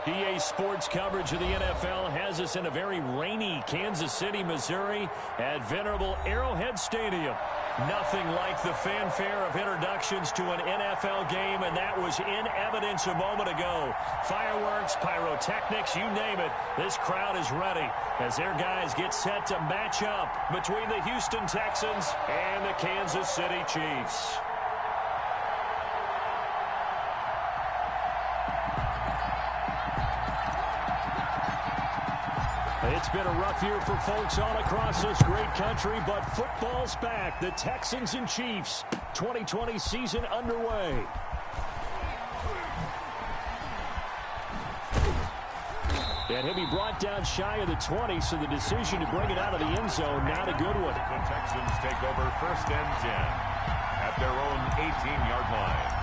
EA Sports coverage of the NFL has us in a very rainy Kansas City, Missouri at venerable Arrowhead Stadium. Nothing like the fanfare of introductions to an NFL game, and that was in evidence a moment ago. Fireworks, pyrotechnics, you name it. This crowd is ready as their guys get set to match up between the Houston Texans and the Kansas City Chiefs. It's been a rough year for folks all across this great country, but football's back. The Texans and Chiefs, 2020 season underway. And he'll be brought down shy of the 20, so the decision to bring it out of the end zone, not a good one. The Texans take over 1st and 10 at their own 18-yard line.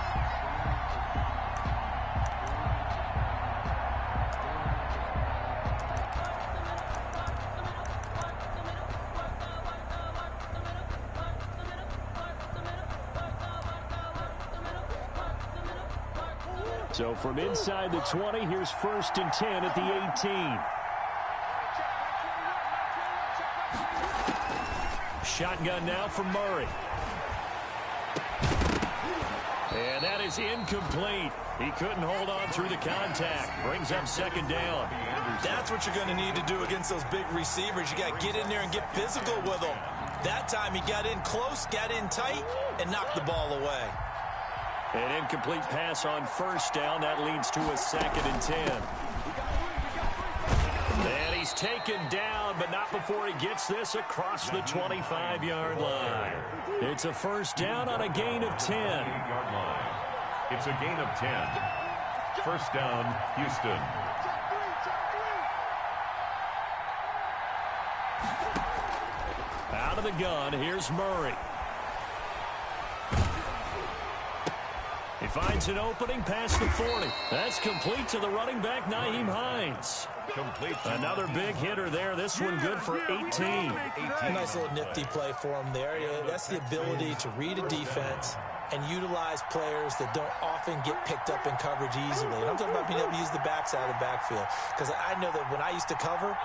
So from inside the 20, here's 1st and 10 at the 18. Shotgun now from Murray. And that is incomplete. He couldn't hold on through the contact. Brings up 2nd down. That's what you're going to need to do against those big receivers. You got to get in there and get physical with them. That time he got in close, got in tight, and knocked the ball away. An incomplete pass on 1st down. That leads to a 2nd and 10. And he's taken down, but not before he gets this across the 25-yard line. It's a 1st down on a gain of 10. It's a gain of 10. 1st down, Houston. Out of the gun, here's Murray. He finds an opening past the 40. That's complete to the running back, Nyheim Hines. Complete. Another big hitter there. This one good for 18. Nice little nifty play for him there. That's the ability to read a defense and utilize players that don't often get picked up in coverage easily. And I'm talking about being able to use the backside of the backfield. Because I know that when I used to cover,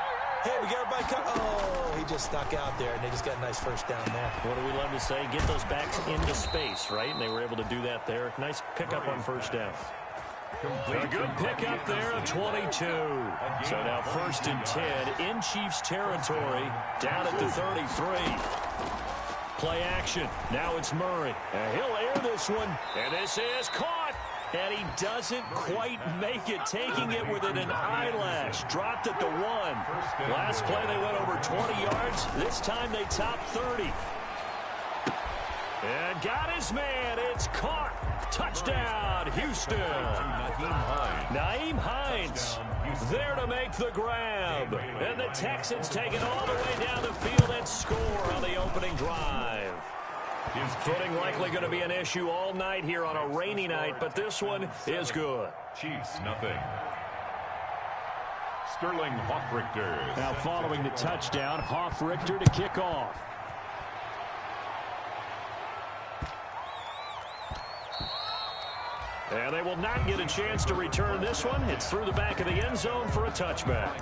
hey, we got everybody covered. Oh, he just snuck out there, and they just got a nice 1st down there. What do we love to say? Get those backs into space, right? And they were able to do that there. Nice pickup on 1st down. A good pickup there of 22. So now 1st and 10 in Chiefs territory, down at the 33. Play action. Now it's Murray. And he'll air this one. And this is caught. And he doesn't quite make it, taking it within an eyelash. Dropped at the 1. Last play they went over 20 yards. This time they topped 30. And got his man. It's caught. Touchdown, Houston. Nyheim Hines there to make the grab. And the Texans take it all the way down the field and score on the opening drive. Footing likely going to be an issue all night here on a rainy night, but this one is good. Chiefs, nothing. Sterling Hoffrichter. Now following the touchdown, Hoffrichter to kick off. And they will not get a chance to return this one. It's through the back of the end zone for a touchback.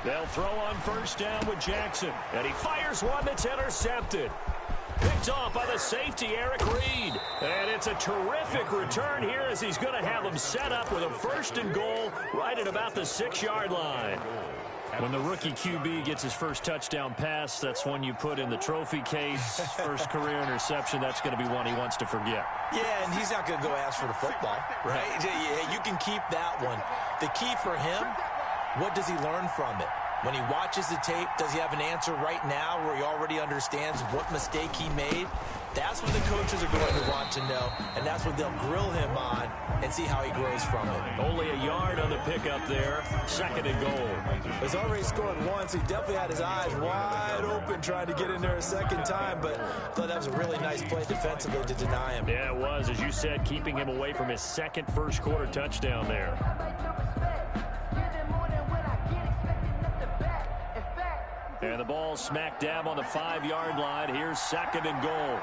They'll throw on 1st down with Jackson. And he fires one that's intercepted. Picked off by the safety, Eric Reed. And it's a terrific return here as he's going to have them set up with a 1st and goal right at about the 6-yard line. When the rookie QB gets his first touchdown pass, that's one you put in the trophy case. First career interception, that's going to be one he wants to forget. Yeah, and he's not going to go ask for the football, right? Yeah, you can keep that one. The key for him, what does he learn from it? When he watches the tape, does he have an answer right now where he already understands what mistake he made? That's what the coaches are going to want to know, and that's what they'll grill him on and see how he grows from it. Only a yard on the pickup there. 2nd and goal. He's already scored once. He definitely had his eyes wide open trying to get in there a second time, but I thought that was a really nice play defensively to deny him. Yeah, it was. As you said, keeping him away from his second first-quarter touchdown there. And the ball smack dab on the 5-yard line. Here's 2nd and goal.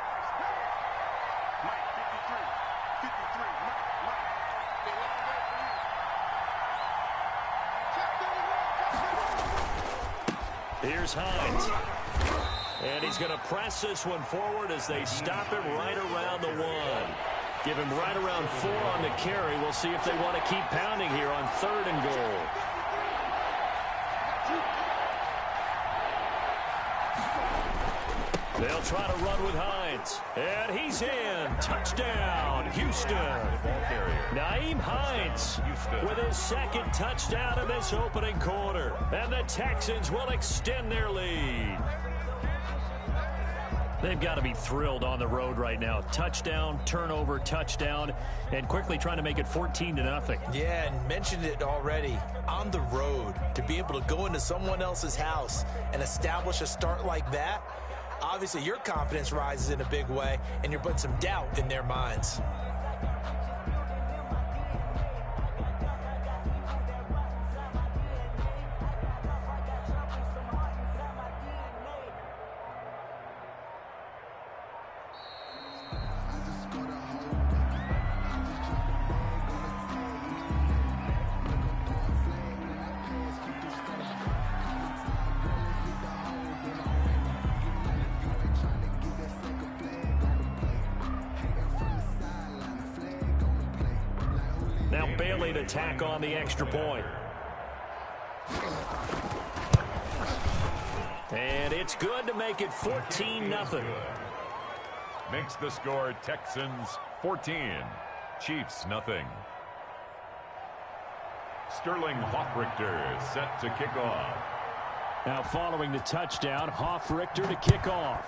Here's Hines. And he's going to press this one forward as they stop him right around the 1. Give him right around 4 on the carry. We'll see if they want to keep pounding here on 3rd and goal. They'll try to run with Hines. And he's in. Touchdown, Houston. Nyheim Hines with his 2nd touchdown in this opening quarter. And the Texans will extend their lead. They've got to be thrilled on the road right now. Touchdown, turnover, touchdown, and quickly trying to make it 14-0. Yeah, and mentioned it already. On the road, to be able to go into someone else's house and establish a start like that, obviously your confidence rises in a big way, and you're putting some doubt in their minds. Now Bailey to tack on the extra point. And it's good to make it 14-0. Makes the score Texans 14, Chiefs nothing. Sterling Hoffrichter set to kick off. Now following the touchdown, Hoffrichter to kick off.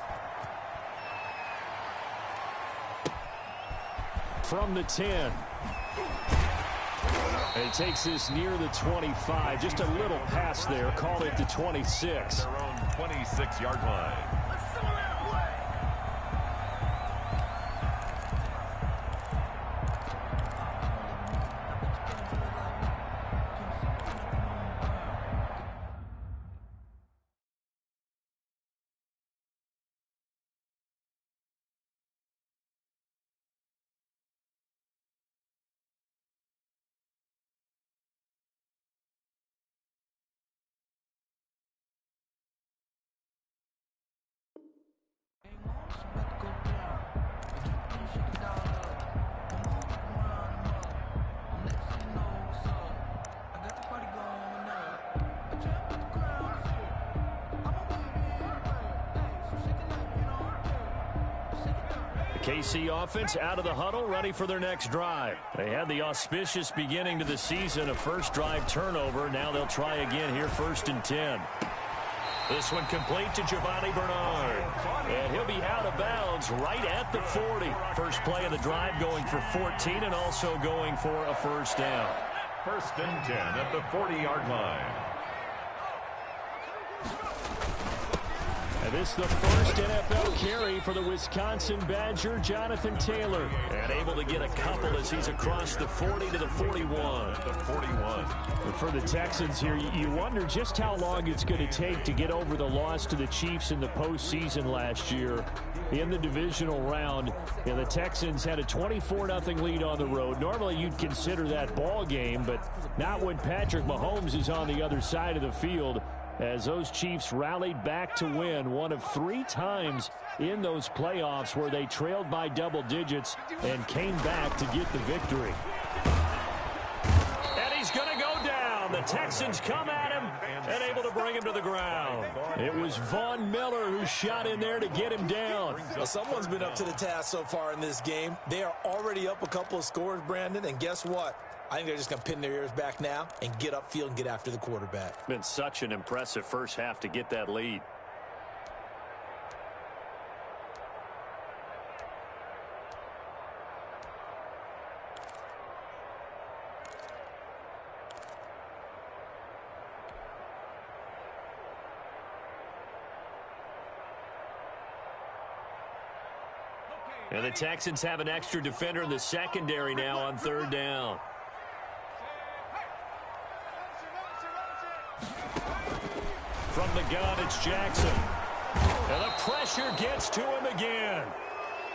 From the 10. And he takes this near the 25. Just a little pass there. Called it the 26. Their own 26-yard line. KC offense out of the huddle, ready for their next drive. They had the auspicious beginning to the season, a first drive turnover. Now they'll try again here, 1st and 10. This one complete to Giovanni Bernard. And he'll be out of bounds right at the 40. First play of the drive going for 14 and also going for a first down. 1st and 10 at the 40-yard line. And this is the first NFL carry for the Wisconsin Badger, Jonathan Taylor. And able to get a couple as he's across the 40 to the 41. The 41. And for the Texans here, you wonder just how long it's going to take to get over the loss to the Chiefs in the postseason last year in the divisional round. And the Texans had a 24-0 lead on the road. Normally you'd consider that ball game, but not when Patrick Mahomes is on the other side of the field, as those Chiefs rallied back to win one of 3 times in those playoffs where they trailed by double digits and came back to get the victory. And he's going to go down. The Texans come at him and able to bring him to the ground. It was Von Miller who shot in there to get him down. Well, someone's been up to the task so far in this game. They are already up a couple of scores, Brandon, and guess what? I think they're just going to pin their ears back now and get upfield and get after the quarterback. Been such an impressive first half to get that lead. And the Texans have an extra defender in the secondary now on third down. From the gun, it's Jackson. And the pressure gets to him again.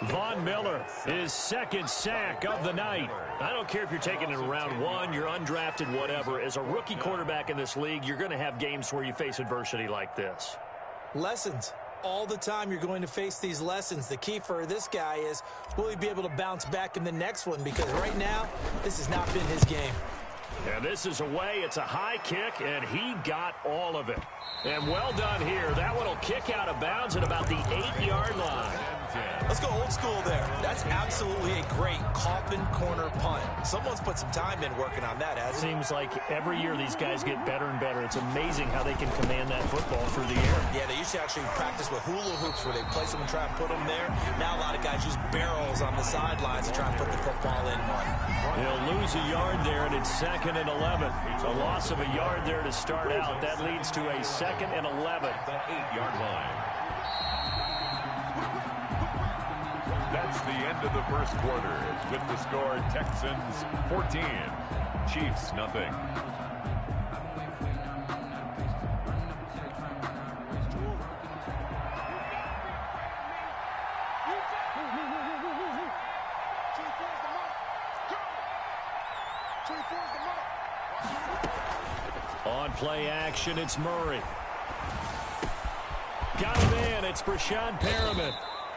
Von Miller, his second sack of the night. I don't care if you're taking it in round one, you're undrafted, whatever. As a rookie quarterback in this league, you're going to have games where you face adversity like this. Lessons. All the time you're going to face these lessons. The key for this guy is, will he be able to bounce back in the next one? Because right now, this has not been his game. And this is away. It's a high kick, and he got all of it. And well done here. That one will kick out of bounds at about the 8-yard line. Let's go old school there. That's absolutely a great coffin corner punt. Someone's put some time in working on that, hasn't it? Seems like every year these guys get better and better. It's amazing how they can command that football through the air. Yeah, they used to actually practice with hula hoops where they place them and try and put them there. Now a lot of guys use barrels on the sidelines to try and put the football in one. He'll lose a yard there, and it's 2nd and 11. A loss of a yard there to start out. That leads to a 2nd and 11. The 8-yard line. That's the end of the first quarter. With the score, Texans 14, Chiefs nothing. On play action, it's Murray. Got him in. It's Brashad Perriman.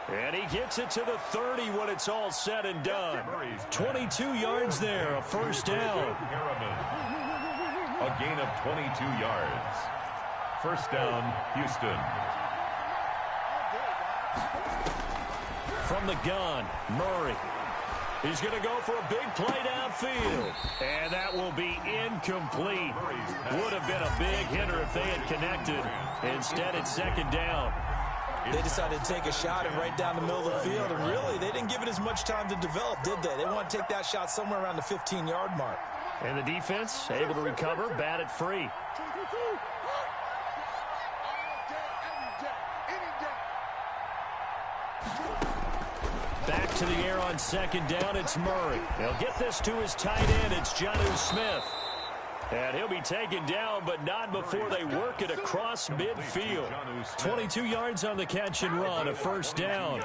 And he gets it to the 30 when it's all said and done. 22 yards there, a first down. A gain of 22 yards. First down, Houston. From the gun, Murray. He's going to go for a big play downfield. And that will be incomplete. Would have been a big hitter if they had connected. Instead, it's second down. They decided to take a shot and right down the middle of the field, and really, they didn't give it as much time to develop, did they? They want to take that shot somewhere around the 15-yard mark. And the defense able to recover, bat it free. Back to the air on second down, it's Murray. He'll get this to his tight end, it's Jonnu Smith. And he'll be taken down, but not before they work it across midfield. 22 yards on the catch and run, a first down.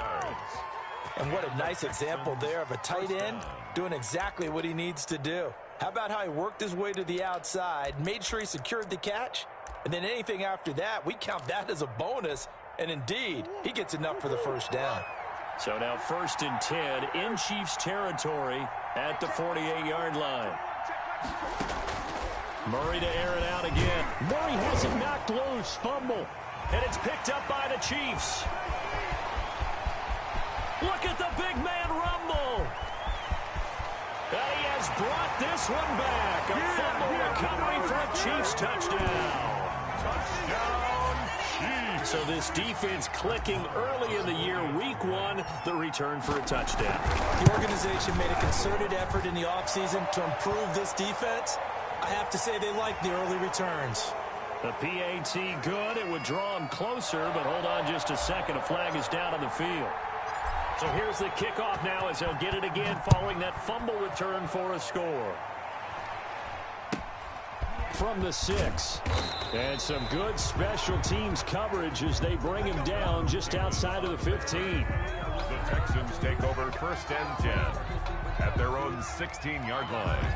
And what a nice example there of a tight end doing exactly what he needs to do. How about how he worked his way to the outside, made sure he secured the catch, and then anything after that, we count that as a bonus. And indeed, he gets enough for the first down. So now 1st and 10 in Chiefs territory at the 48-yard line. Murray to air it out again. Murray has it knocked loose. Fumble. And it's picked up by the Chiefs. Look at the big man rumble. And he has brought this one back. A fumble recovery for a Chiefs touchdown. Touchdown, Chiefs. So this defense clicking early in the year, week 1, the return for a touchdown. The organization made a concerted effort in the offseason to improve this defense. I have to say they like the early returns. The PAT good. It would draw him closer, but hold on just a second. A flag is down on the field. So here's the kickoff now as they'll get it again following that fumble return for a score. From the 6. And some good special teams coverage as they bring him down just outside of the 15. The Texans take over 1st and 10 at their own 16-yard line.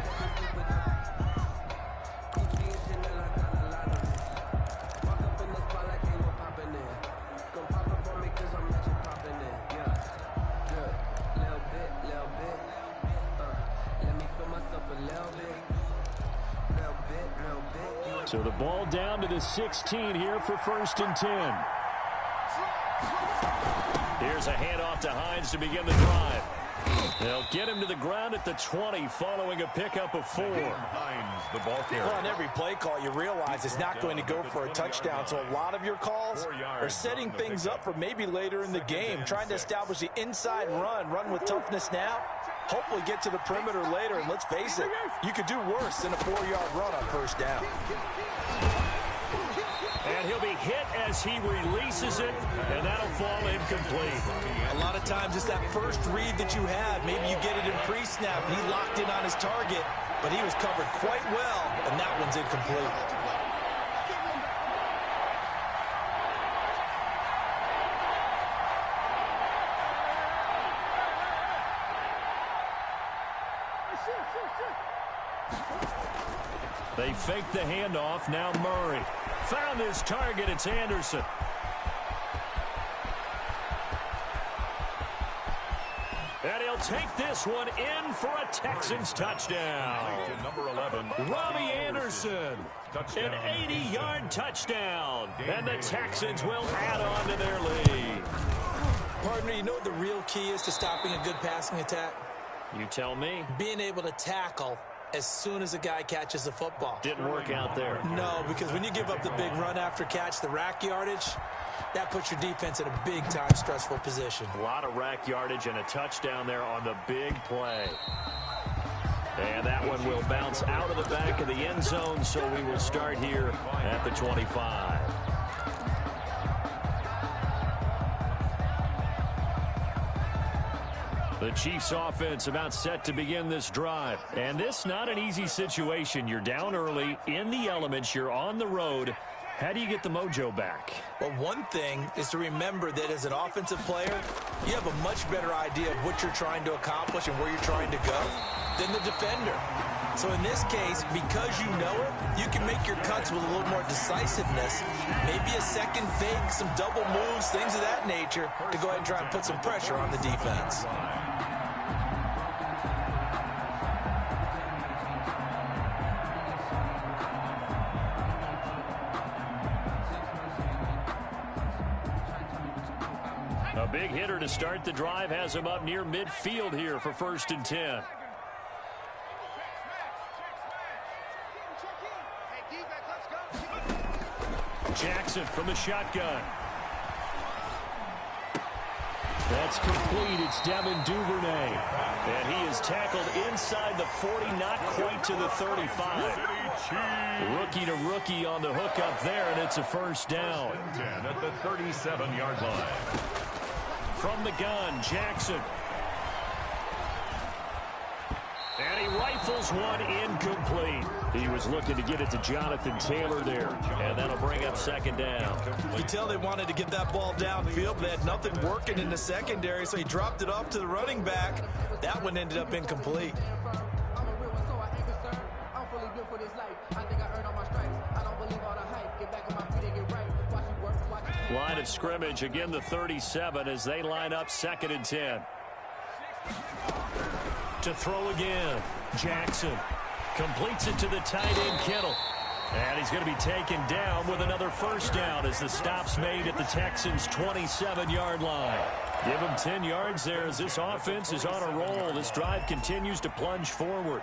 So the ball down to the 16 here for 1st and 10. Here's a handoff to Hines to begin the drive. They'll get him to the ground at the 20 following a pickup of 4. Hines, the ball carrier. Well, on every play call, you realize it's not going to go for a touchdown. So a lot of your calls are setting things up for maybe later in the game, trying to establish the inside run with toughness now. Hopefully get to the perimeter later, and let's face it, you could do worse than a 4-yard run on 1st down. And he'll be hit as he releases it, and that'll fall incomplete. A lot of times it's that first read that you have. Maybe you get it in pre-snap, and he locked in on his target, but he was covered quite well, and that one's incomplete. They fake the handoff. Now Murray found his target. It's Anderson. And he'll take this one in for a Texans touchdown. Number 11, Robbie Anderson. An 80-yard touchdown. And the Texans will add on to their lead. Partner, you know what the real key is to stopping a good passing attack? You tell me. Being able to tackle as soon as a guy catches the football. Didn't work out there. No, because when you give up the big run after catch, the rack yardage, that puts your defense in a big-time stressful position. A lot of rack yardage and a touchdown there on the big play. And that one will bounce out of the back of the end zone, so we will start here at the 25. The Chiefs offense about set to begin this drive. And this not an easy situation. You're down early, in the elements, you're on the road. How do you get the mojo back? Well, one thing is to remember that as an offensive player, you have a much better idea of what you're trying to accomplish and where you're trying to go than the defender. So in this case, because you know it, you can make your cuts with a little more decisiveness, maybe a second fake, some double moves, things of that nature, to go ahead and try and put some pressure on the defense. A big hitter to start the drive has him up near midfield here for 1st and 10. Jackson from the shotgun. That's complete. It's Devin Duvernay. And he is tackled inside the 40, not quite to the 35. Rookie to rookie on the hook up there, and it's a 1st down. 10 at the 37-yard line. From the gun, Jackson. And he rifles one incomplete. He was looking to get it to Jonathan Taylor there. And that'll bring up 2nd down. You tell they wanted to get that ball downfield, but they had nothing working in the secondary, so he dropped it off to the running back. That one ended up incomplete. Line of scrimmage, again the 37 as they line up 2nd and 10. To throw again, Jackson completes it to the tight end, Kittle. And he's going to be taken down with another 1st down as the stop's made at the Texans' 27-yard line. Give him 10 yards there as this offense is on a roll. This drive continues to plunge forward.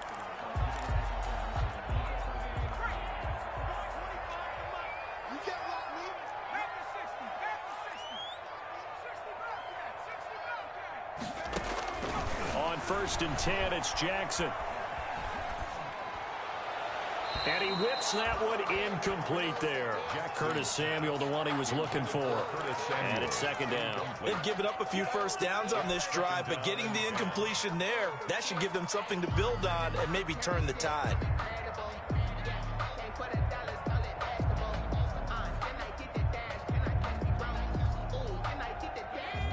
On 1st and 10, it's Jackson. And he whips that one incomplete there. Curtis Samuel, the one he was looking for. And it's 2nd down. They've given up a few 1st downs on this drive, but getting the incompletion there, that should give them something to build on and maybe turn the tide.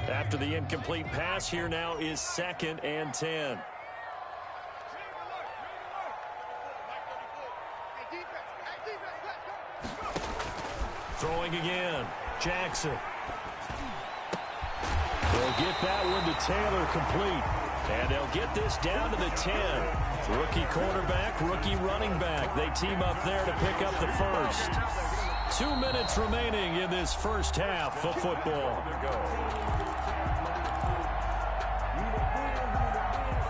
After the incomplete pass, here now is 2nd and 10. Throwing again, Jackson. They'll get that one to Taylor, complete. And they'll get this down to the 10. Rookie quarterback, rookie running back. They team up there to pick up the 1st. 2 minutes remaining in this 1st half of football.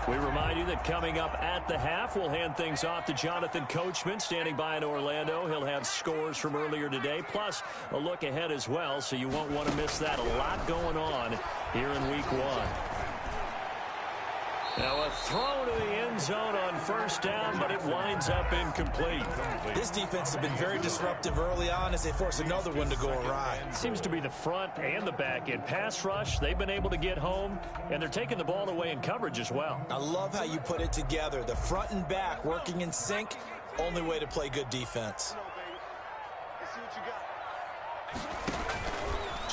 We remind you that coming up at the half, we'll hand things off to Jonathan Coachman, standing by in Orlando. He'll have scores from earlier today, plus a look ahead as well, so you won't want to miss that. A lot going on here in Week 1. Now a throw to the end zone on first down, but it winds up incomplete. This defense has been very disruptive early on as they force another one to go awry. Seems to be the front and the back end. Pass rush, they've been able to get home, and they're taking the ball away in coverage as well. I love how you put it together. The front and back working in sync, only way to play good defense.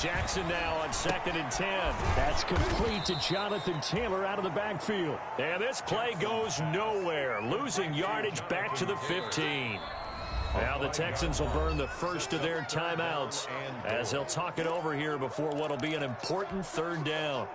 Jackson now on 2nd and 10. That's complete to Jonathan Taylor out of the backfield. And this play goes nowhere. Losing yardage back to the 15. Now the Texans will burn the first of their timeouts as they'll talk it over here before what will be an important 3rd down.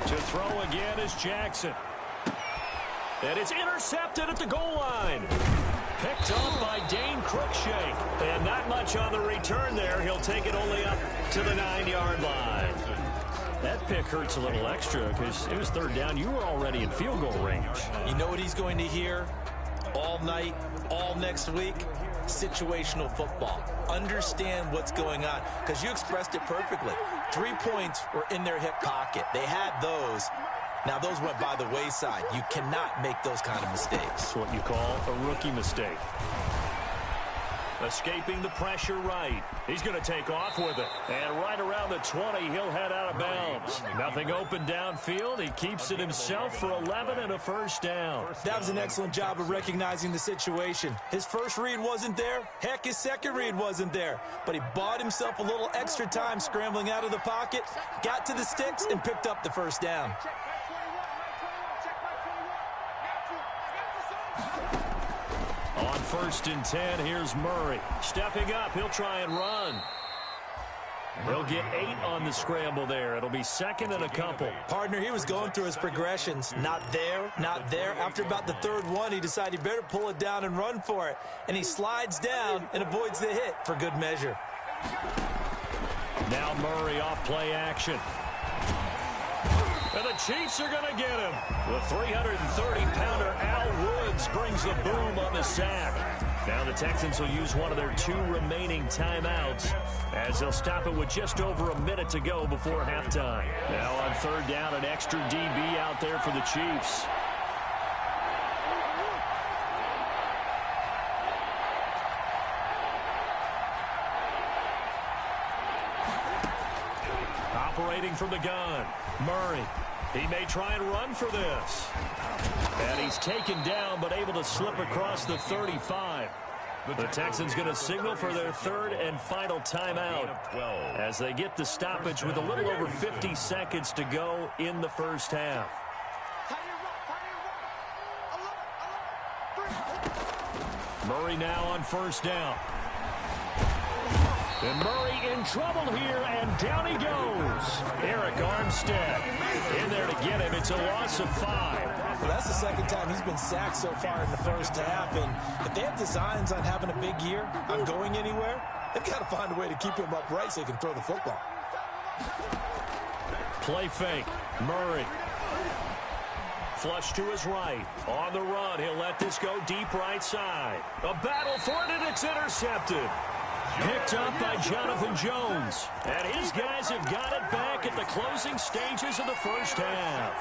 To throw again is Jackson. And it's intercepted at the goal line. Picked off by Dane Cruikshank. And not much on the return there. He'll take it only up to the 9-yard line. That pick hurts a little extra because it was 3rd down. You were already in field goal range. You know what he's going to hear all night, all next week? Situational football. Understand what's going on, because you expressed it perfectly. 3 points were in their hip pocket. They had those. Now, those went by the wayside. You cannot make those kind of mistakes. That's what you call a rookie mistake. Escaping the pressure right. He's going to take off with it. And right around the 20, he'll head out of bounds. Nothing open downfield. He keeps it himself for 11 and a 1st down. That was an excellent job of recognizing the situation. His first read wasn't there. Heck, his second read wasn't there. But he bought himself a little extra time scrambling out of the pocket, got to the sticks, and picked up the 1st down. On 1st and 10, here's Murray. Stepping up, he'll try and run. He'll get 8 on the scramble there. It'll be 2nd and a couple. Partner, he was going through his progressions. Not there, not there. After about the 3rd one, he decided he better pull it down and run for it. And he slides down and avoids the hit for good measure. Now Murray off play action. And the Chiefs are going to get him. The 330-pounder Al Woods brings the boom on the sack. Now the Texans will use one of their 2 remaining timeouts as they'll stop it with just over a minute to go before halftime. Now on 3rd down, an extra DB out there for the Chiefs. Operating from the gun, Murray. He may try and run for this. And he's taken down, but able to slip across the 35. The Texans going to signal for their 3rd and final timeout as they get the stoppage with a little over 50 seconds to go in the 1st half. Murray now on 1st down. And Murray in trouble here, and down he goes. Eric Armstead in there to get him. It's a loss of 5. Well, that's the 2nd time he's been sacked so far in the 1st half. And if they have designs on having a big year, on going anywhere, they've got to find a way to keep him upright so he can throw the football. Play fake. Murray. Flush to his right. On the run. He'll let this go deep right side. A battle for it, and it's intercepted. Picked up by Jonathan Jones. And his guys have got it back at the closing stages of the 1st half.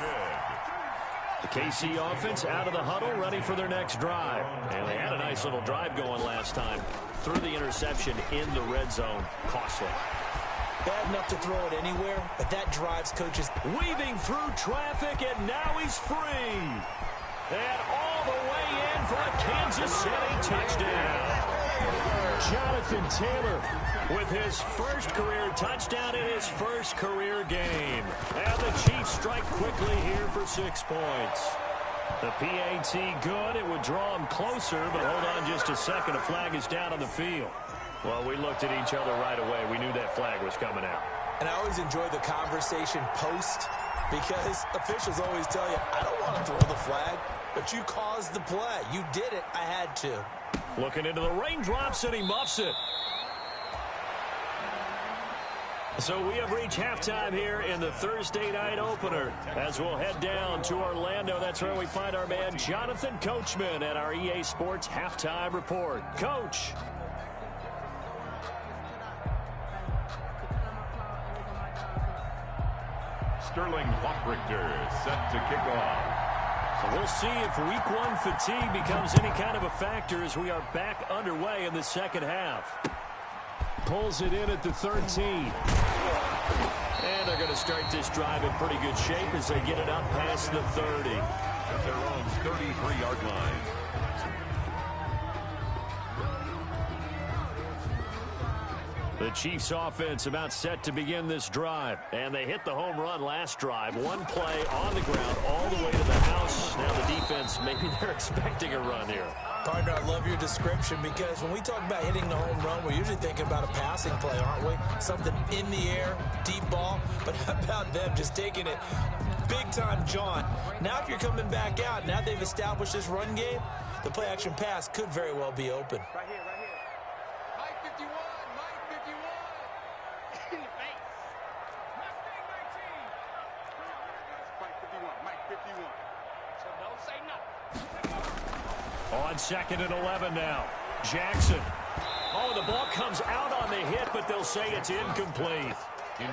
The KC offense out of the huddle, ready for their next drive. And they had a nice little drive going last time. Threw the interception in the red zone. Costly. Bad enough to throw it anywhere, but that drives coaches. Weaving through traffic, and now he's free. And all the way in for a Kansas City touchdown. Jonathan Taylor with his 1st career touchdown in his 1st career game. And the Chiefs strike quickly here for 6 points. The PAT good. It would draw him closer, but hold on just a second. A flag is down on the field. Well, we looked at each other right away. We knew that flag was coming out. And I always enjoy the conversation post because officials always tell you, I don't want to throw the flag, but you caused the play. You did it. I had to. Looking into the raindrops, and he muffs it. So we have reached halftime here in the Thursday night opener as we'll head down to Orlando. That's where we find our man Jonathan Coachman at our EA Sports Halftime Report. Coach. Sterling Hoffrichter set to kick off. So we'll see if week one fatigue becomes any kind of a factor as we are back underway in the second half. Pulls it in at the 13. And they're going to start this drive in pretty good shape as they get it up past the 30. At their own 33-yard line. The Chiefs offense about set to begin this drive. And they hit the home run last drive. One play on the ground all the way to the house. Now the defense, maybe they're expecting a run here. Partner, I love your description because when we talk about hitting the home run, we're usually thinking about a passing play, aren't we? Something in the air, deep ball. But how about them just taking it big time, John? Now if you're coming back out, now they've established this run game, the play action pass could very well be open. Right here, right here. Mike 51, Mike 51. In the face. Mustang 19. Mike 51, Mike 51. So don't say nothing. On 2nd and 11 now. Jackson. Oh, the ball comes out on the hit, but they'll say it's incomplete.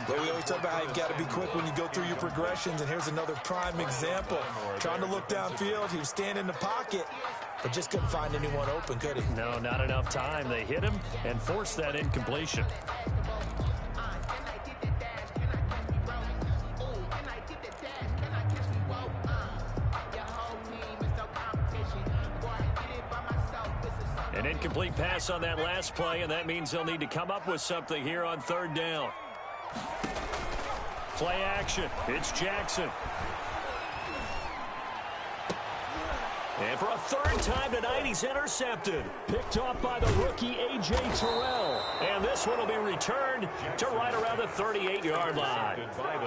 But we always talk about how you've got to be quick when you go through your progressions, and here's another prime example. Trying to look downfield, he was standing in the pocket, but just couldn't find anyone open, could he? No, not enough time. They hit him and forced that incompletion. An incomplete pass on that last play, and that means they'll need to come up with something here on 3rd down. Play action. It's Jackson. And for a 3rd time tonight, he's intercepted. Picked off by the rookie, A.J. Terrell. And this one will be returned to right around the 38-yard line.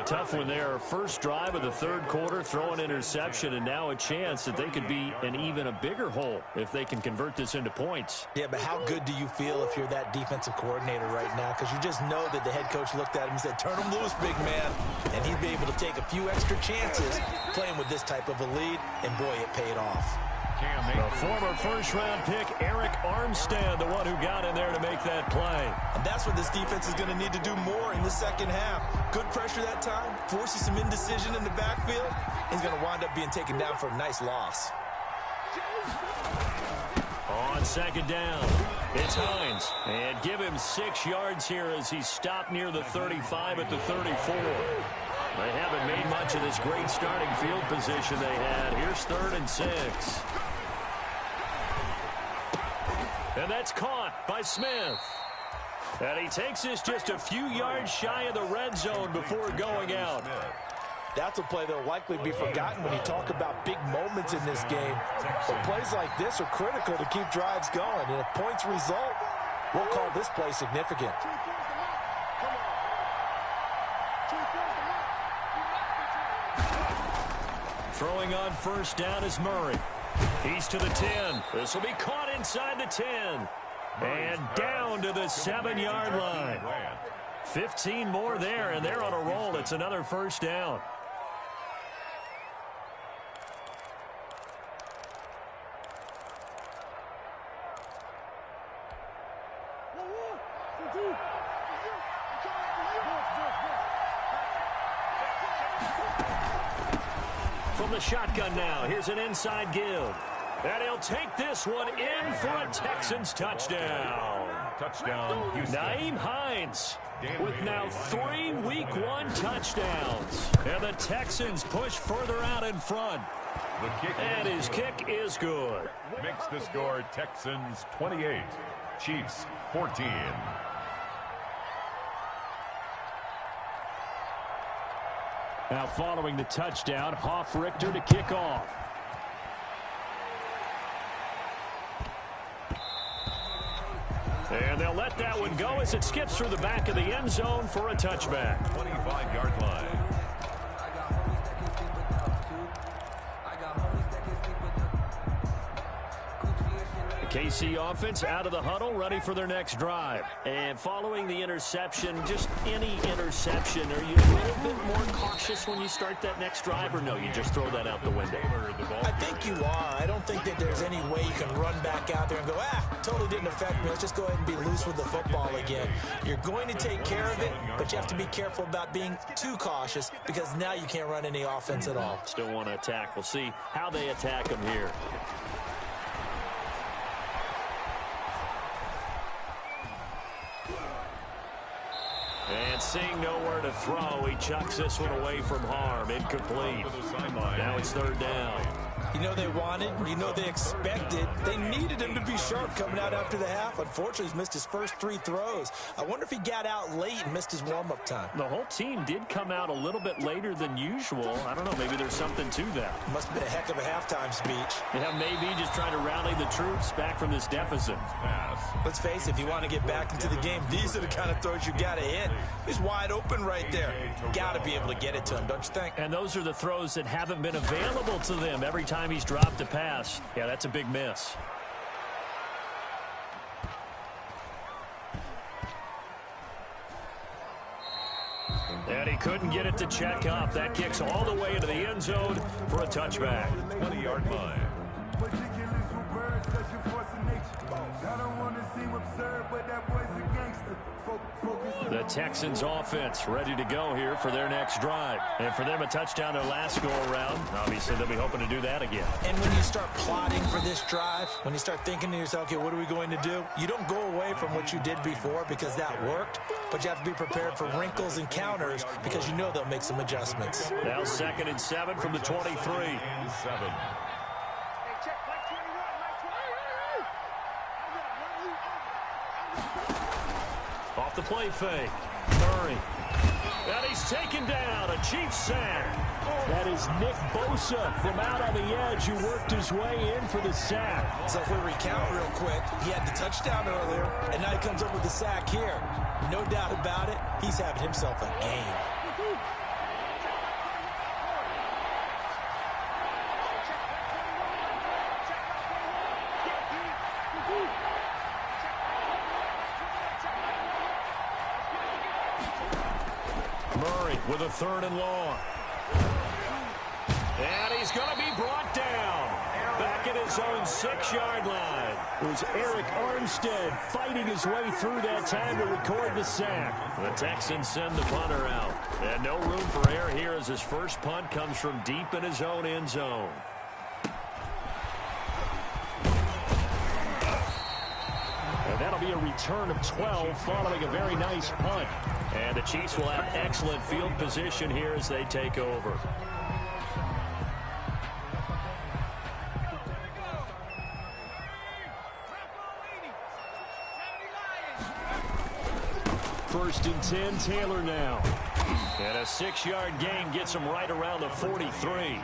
Tough one there. First drive of the 3rd quarter, throw an interception, and now a chance that they could be in even a bigger hole if they can convert this into points. Yeah, but how good do you feel if you're that defensive coordinator right now? Because you just know that the head coach looked at him and said, turn him loose, big man. And he'd be able to take a few extra chances playing with this type of a lead, and boy, it paid off. The former first-round pick, Eric Armstead, the one who got in there to make that play. And that's what this defense is going to need to do more in the second half. Good pressure that time, forces some indecision in the backfield. He's going to wind up being taken down for a nice loss. On 2nd down, it's Hines. And give him 6 yards here as he's stopped near the 35 at the 34. They haven't made much of this great starting field position they had. Here's 3rd and 6. And that's caught by Smith. And he takes this just a few yards shy of the red zone before going out. That's a play that will likely be forgotten when you talk about big moments in this game. But plays like this are critical to keep drives going. And if points result, we'll call this play significant. Throwing on 1st down is Murray. He's to the 10. This will be caught inside the 10. And down to the 7-yard line. 15 more there, and they're on a roll. It's another 1st down. From the shotgun now, here's an inside give. And he'll take this one in for a Texans touchdown. Touchdown, Houston. Nyheim Hines with now 3 Week 1 touchdowns. And the Texans push further out in front. And his kick is good. Makes the score Texans 28, Chiefs 14. Now following the touchdown, Hoffrichter to kick off. And they'll let that one go as it skips through the back of the end zone for a touchback. 25-yard line. KC offense out of the huddle, ready for their next drive. And following the interception, just any interception, are you a little bit more cautious when you start that next drive, or no, you just throw that out the window? I think you are. I don't think that there's any way you can run back out there and go, totally didn't affect me. Let's just go ahead and be loose with the football again. You're going to take care of it, but you have to be careful about being too cautious because now you can't run any offense at all. Still want to attack. We'll see how they attack him here. And seeing nowhere to throw, he chucks this one away from harm. Incomplete. Now it's third down. You know they wanted, you know they expected. They needed him to be sharp coming out after the half. Unfortunately, he's missed his first 3 throws. I wonder if he got out late and missed his warm-up time. The whole team did come out a little bit later than usual. I don't know, maybe there's something to that. Must have been a heck of a halftime speech. Yeah, maybe just trying to rally the troops back from this deficit. Let's face it, if you want to get back into the game, these are the kind of throws you got to hit. He's wide open right there. Got to be able to get it to him, don't you think? And those are the throws that haven't been available to them every time he's dropped a pass. Yeah, that's a big miss. And he couldn't get it to check up. That kicks all the way into the end zone for a touchback. 20-yard line. The Texans offense ready to go here for their next drive. And for them, a touchdown their last go-around. Obviously, they'll be hoping to do that again. And when you start plotting for this drive, when you start thinking to yourself, okay, what are we going to do? You don't go away from what you did before because that worked, but you have to be prepared for wrinkles and counters because you know they'll make some adjustments. Now 2nd and 7 from the 23. Off the play fake. Murray. And he's taken down. A Chiefs sack. That is Nick Bosa from out on the edge who worked his way in for the sack. So if we recount real quick, he had the touchdown earlier, and now he comes up with the sack here. No doubt about it, he's having himself a game. Murray with a 3rd and long. And he's going to be brought down. Back at his own 6-yard line. It was Eric Armstead fighting his way through that time to record the sack. The Texans send the punter out. And no room for error here as his first punt comes from deep in his own end zone. And that'll be a return of 12 following a very nice punt. And the Chiefs will have excellent field position here as they take over. First and 10, Taylor now. And a 6-yard gain gets him right around the 43.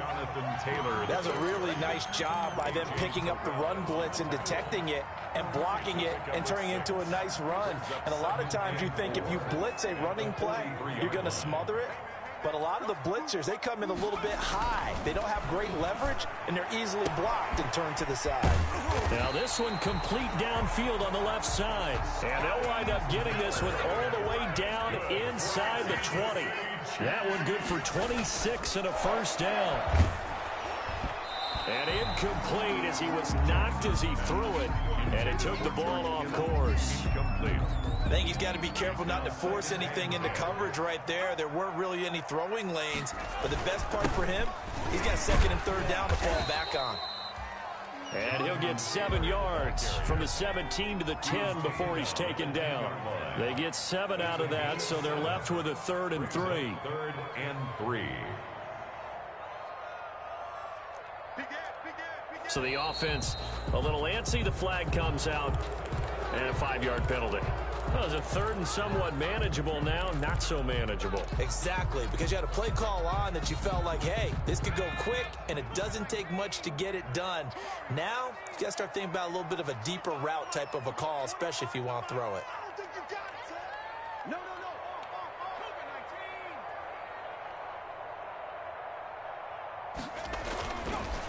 That's a really nice job by them picking up the run blitz and detecting it and blocking it and turning it into a nice run. And a lot of times you think if you blitz a running play, you're going to smother it. But a lot of the blitzers, they come in a little bit high. They don't have great leverage, and they're easily blocked and turned to the side. Now this one complete downfield on the left side. And they'll wind up getting this one all the way down inside the 20. That one good for 26 and a first down. And incomplete as he was knocked as he threw it. And it took the ball off course. I think he's got to be careful not to force anything into coverage right there. There weren't really any throwing lanes. But the best part for him, he's got 2nd and 3rd down to fall back on. And he'll get 7 yards from the 17 to the 10 before he's taken down. They get 7 out of that, so they're left with a 3rd and 3. 3rd and 3. So the offense a little antsy. The flag comes out and a 5-yard penalty. Well, it's a 3rd and somewhat manageable now, not so manageable. Exactly, because you had a play call on that you felt like, hey, this could go quick, and it doesn't take much to get it done. Now, you got to start thinking about a little bit of a deeper route type of a call, especially if you want to throw it.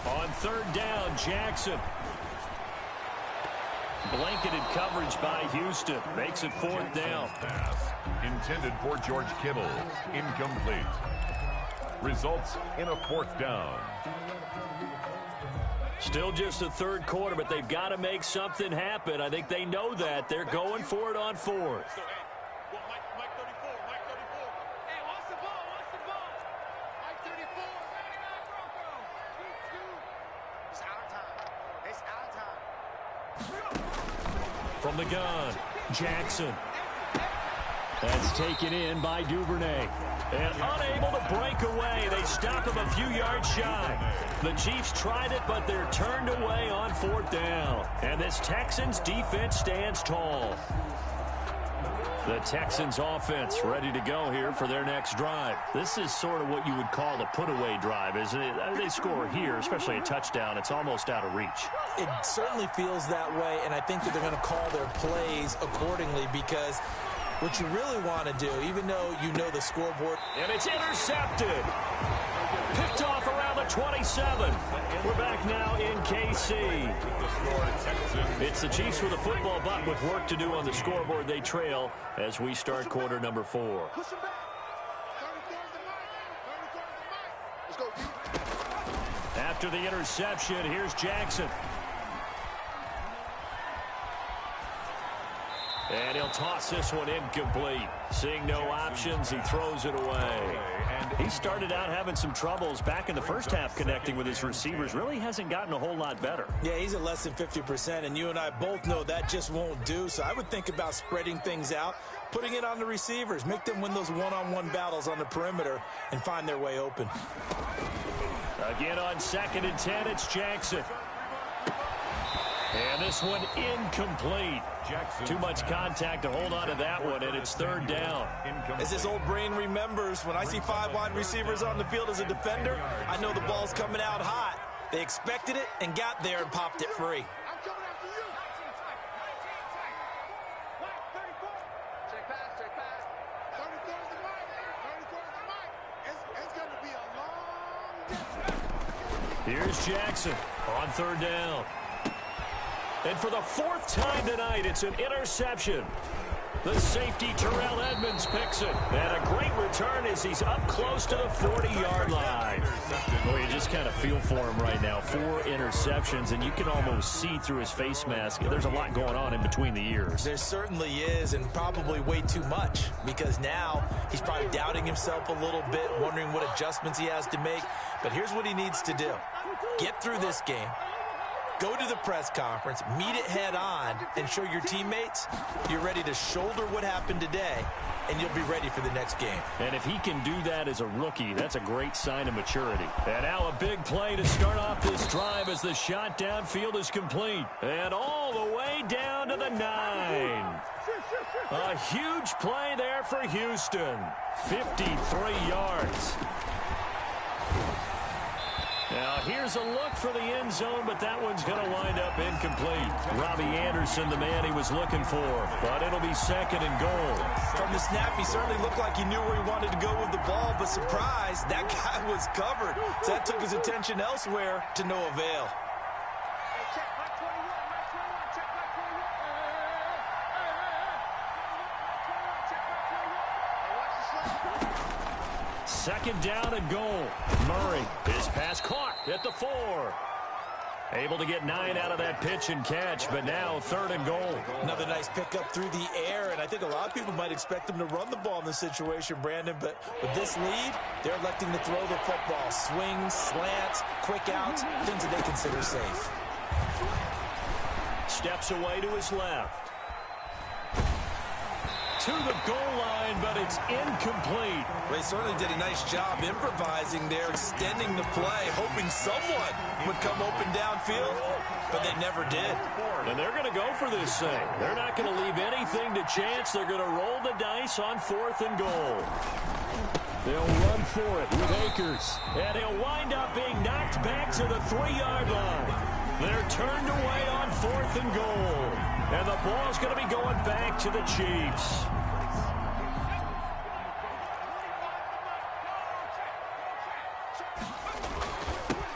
On 3rd down, Jackson. Blanketed coverage by Houston. Makes it 4th down. Pass intended for George Kittle. Incomplete. Results in a 4th down. Still just the 3rd quarter, but they've got to make something happen. I think they know that. They're going for it on 4th. From the gun, Jackson. That's taken in by Duvernay. And unable to break away. They stop him a few yards shy. The Chiefs tried it, but they're turned away on 4th down. And this Texans defense stands tall. The Texans offense ready to go here for their next drive. This is sort of what you would call a put-away drive, isn't it? They score here, especially a touchdown. It's almost out of reach. It certainly feels that way, and I think that they're going to call their plays accordingly because what you really want to do, even though you know the scoreboard. And it's intercepted. Picked off around the 27. We're back now in KC. It's the Chiefs with a football, but with work to do on the scoreboard. They trail as we start quarter number 4. After the interception, here's Jackson. And he'll toss this one incomplete. Seeing no options, he throws it away. He started out having some troubles back in the first half connecting with his receivers. Really hasn't gotten a whole lot better. Yeah, he's at less than 50%, and you and I both know that just won't do. So I would think about spreading things out, putting it on the receivers, make them win those one-on-one battles on the perimeter, and find their way open. Again on 2nd and 10, it's Jackson. And this one incomplete. Jackson. Too much contact to hold on to that one, and it's 3rd down. As this old brain remembers, when I see 5 wide receivers on the field as a defender, I know the ball's coming out hot. They expected it and got there and popped it free. Here's Jackson on 3rd down. And for the 4th time tonight, it's an interception. The safety, Terrell Edmonds, picks it. And a great return as he's up close to the 40-yard line. Boy, you just kind of feel for him right now. 4 interceptions, and you can almost see through his face mask. There's a lot going on in between the ears. There certainly is, and probably way too much, because now he's probably doubting himself a little bit, wondering what adjustments he has to make. But here's what he needs to do. Get through this game. Go to the press conference, meet it head on, and show your teammates you're ready to shoulder what happened today, and you'll be ready for the next game. And if he can do that as a rookie, that's a great sign of maturity. And now a big play to start off this drive as the shot downfield is complete. And all the way down to the 9. A huge play there for Houston. 53 yards. Now, here's a look for the end zone, but that one's going to wind up incomplete. Robbie Anderson, the man he was looking for, but it'll be 2nd and goal. From the snap, he certainly looked like he knew where he wanted to go with the ball, but surprise, that guy was covered. So that took his attention elsewhere to no avail. Second down and goal. Murray, his pass caught at the 4. Able to get 9 out of that pitch and catch, but now 3rd and goal. Another nice pickup through the air, and I think a lot of people might expect him to run the ball in this situation, Brandon, but with this lead, they're electing to throw the football. Swings, slants, quick outs, things that they consider safe. Steps away to his left. To the goal line, but it's incomplete. They certainly did a nice job improvising there, extending the play, hoping someone would come open downfield, but they never did. And they're going to go for this thing. They're not going to leave anything to chance. They're going to roll the dice on 4th and goal. They'll run for it with Akers. And he'll wind up being knocked back to the 3-yard line. They're turned away on 4th and goal. And the ball's going to be going back to the Chiefs.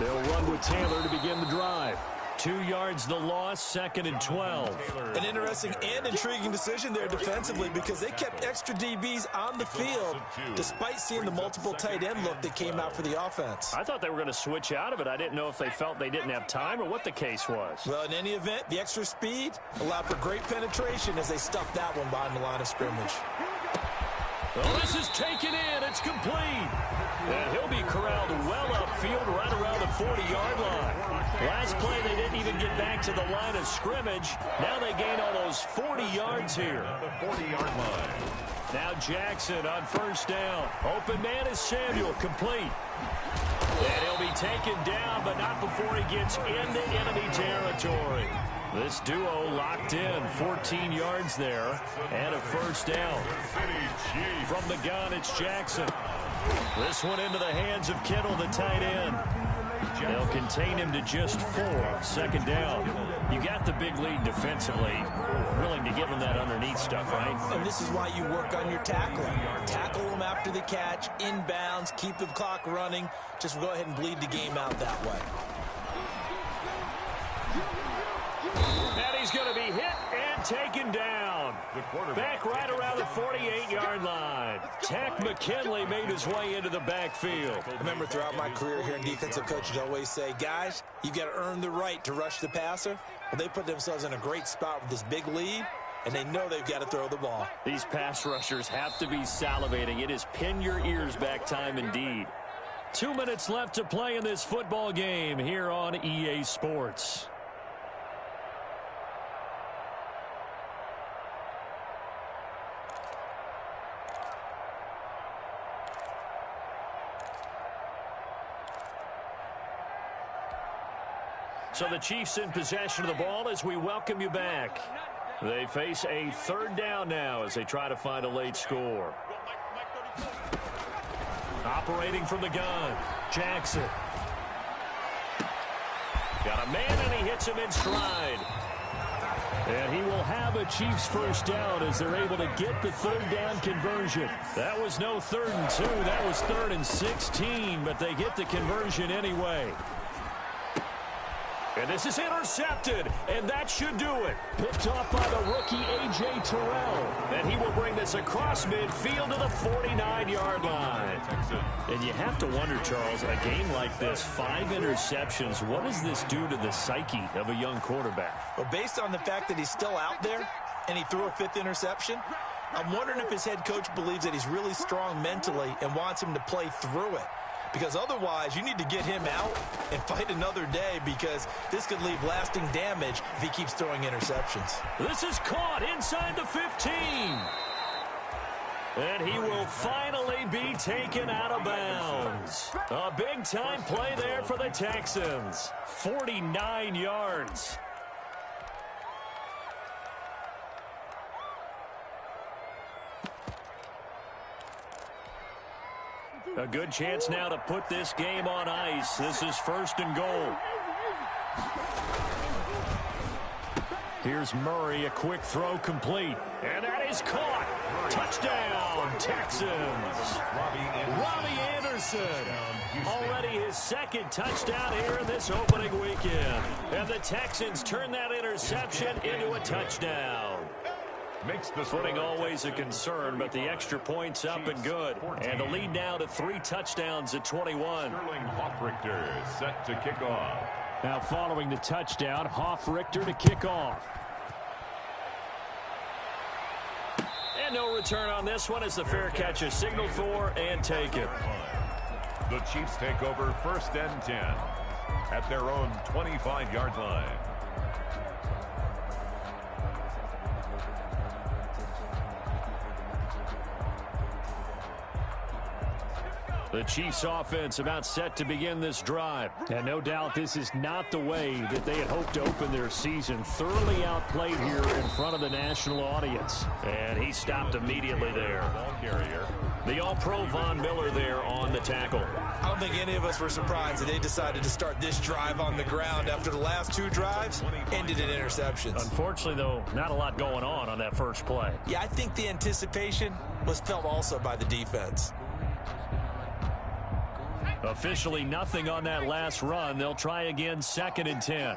They'll run with Taylor to begin the drive. 2 yards the loss, 2nd and 12. An interesting and intriguing decision there defensively because they kept extra DBs on the field despite seeing the multiple tight end look that came out for the offense. I thought they were going to switch out of it. I didn't know if they felt they didn't have time or what the case was. Well, in any event, the extra speed allowed for great penetration as they stuffed that one behind the line of scrimmage. Well, this is taken in. It's complete. And he'll be corralled well upfield right around the 40-yard line. Last play, they didn't even get back to the line of scrimmage. Now they gain almost 40 yards here. The 40-yard line. Now Jackson on first down. Open man is Samuel, complete. And he'll be taken down, but not before he gets into enemy territory. This duo locked in, 14 yards there, and a first down. From the gun, it's Jackson. This one into the hands of Kittle, the tight end. They'll contain him to just 4, 2nd down. You got the big lead defensively. Willing to give him that underneath stuff, right? And this is why you work on your tackling. Tackle them after the catch, inbounds, keep the clock running. Just go ahead and bleed the game out that way. And he's going to be hit and taken down. Back right around the 48-yard line. Tack McKinley made his way into the backfield. I remember throughout my career here in defensive coaches always say, guys, you've got to earn the right to rush the passer. Well, they put themselves in a great spot with this big lead, and they know they've got to throw the ball. These pass rushers have to be salivating. It is pin your ears back time indeed. 2 minutes left to play in this football game here on EA Sports. So the Chiefs in possession of the ball as we welcome you back. They face a 3rd down now as they try to find a late score. Operating from the gun, Jackson. Got a man and he hits him in stride. And he will have a Chiefs first down as they're able to get the 3rd down conversion. That was no 3rd and 2. That was 3rd and 16, but they get the conversion anyway. And this is intercepted, and that should do it. Picked off by the rookie A.J. Terrell. And he will bring this across midfield to the 49-yard line. And you have to wonder, Charles, a game like this, 5 interceptions, what does this do to the psyche of a young quarterback? Well, based on the fact that he's still out there and he threw a 5th interception, I'm wondering if his head coach believes that he's really strong mentally and wants him to play through it. Because otherwise, you need to get him out and fight another day because this could leave lasting damage if he keeps throwing interceptions. This is caught inside the 15. And he will finally be taken out of bounds. A big-time play there for the Texans. 49 yards. A good chance now to put this game on ice. This is 1st and goal. Here's Murray, a quick throw complete. And that is caught. Touchdown, Texans. Robbie Anderson. Already his 2nd touchdown here in this opening weekend. And the Texans turn that interception into a touchdown. Makes the footing always a concern, but the extra point's up and good. And the lead now to 3 touchdowns at 21. Sterling Hoffrichter set to kick off. Now following the touchdown, Hoffrichter to kick off. And no return on this one as the fair catch is signaled for and taken. The Chiefs take over 1st and 10 at their own 25-yard line. The Chiefs offense about set to begin this drive. And no doubt this is not the way that they had hoped to open their season. Thoroughly outplayed here in front of the national audience. And he stopped immediately there. Ball carrier. The All-Pro Von Miller there on the tackle. I don't think any of us were surprised that they decided to start this drive on the ground after the last 2 drives ended in interceptions. Unfortunately, though, not a lot going on that first play. Yeah, I think the anticipation was felt also by the defense. Officially nothing on that last run. They'll try again 2nd and 10.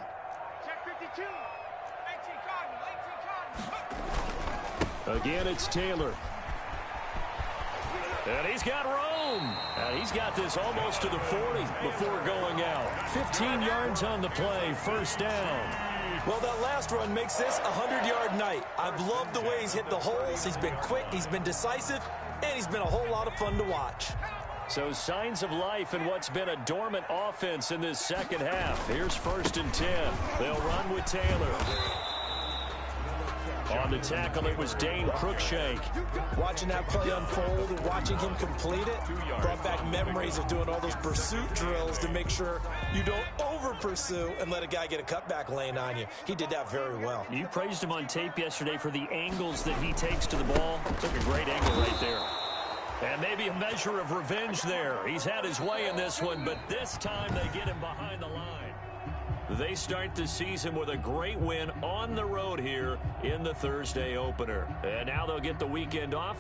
Again, it's Taylor. And he's got room. And he's got this almost to the 40 before going out. 15 yards on the play, first down. Well, that last run makes this a 100-yard night. I've loved the way he's hit the holes. He's been quick, he's been decisive, and he's been a whole lot of fun to watch. So signs of life in what's been a dormant offense in this second half. Here's 1st and 10. They'll run with Taylor. On the tackle, it was Dane Cruikshank. Watching that play unfold and watching him complete it brought back memories of doing all those pursuit drills to make sure you don't over-pursue and let a guy get a cutback lane on you. He did that very well. You praised him on tape yesterday for the angles that he takes to the ball. Took a great angle right there. And maybe a measure of revenge there. He's had his way in this one, but this time they get him behind the line. They start the season with a great win on the road here in the Thursday opener. And now they'll get the weekend off.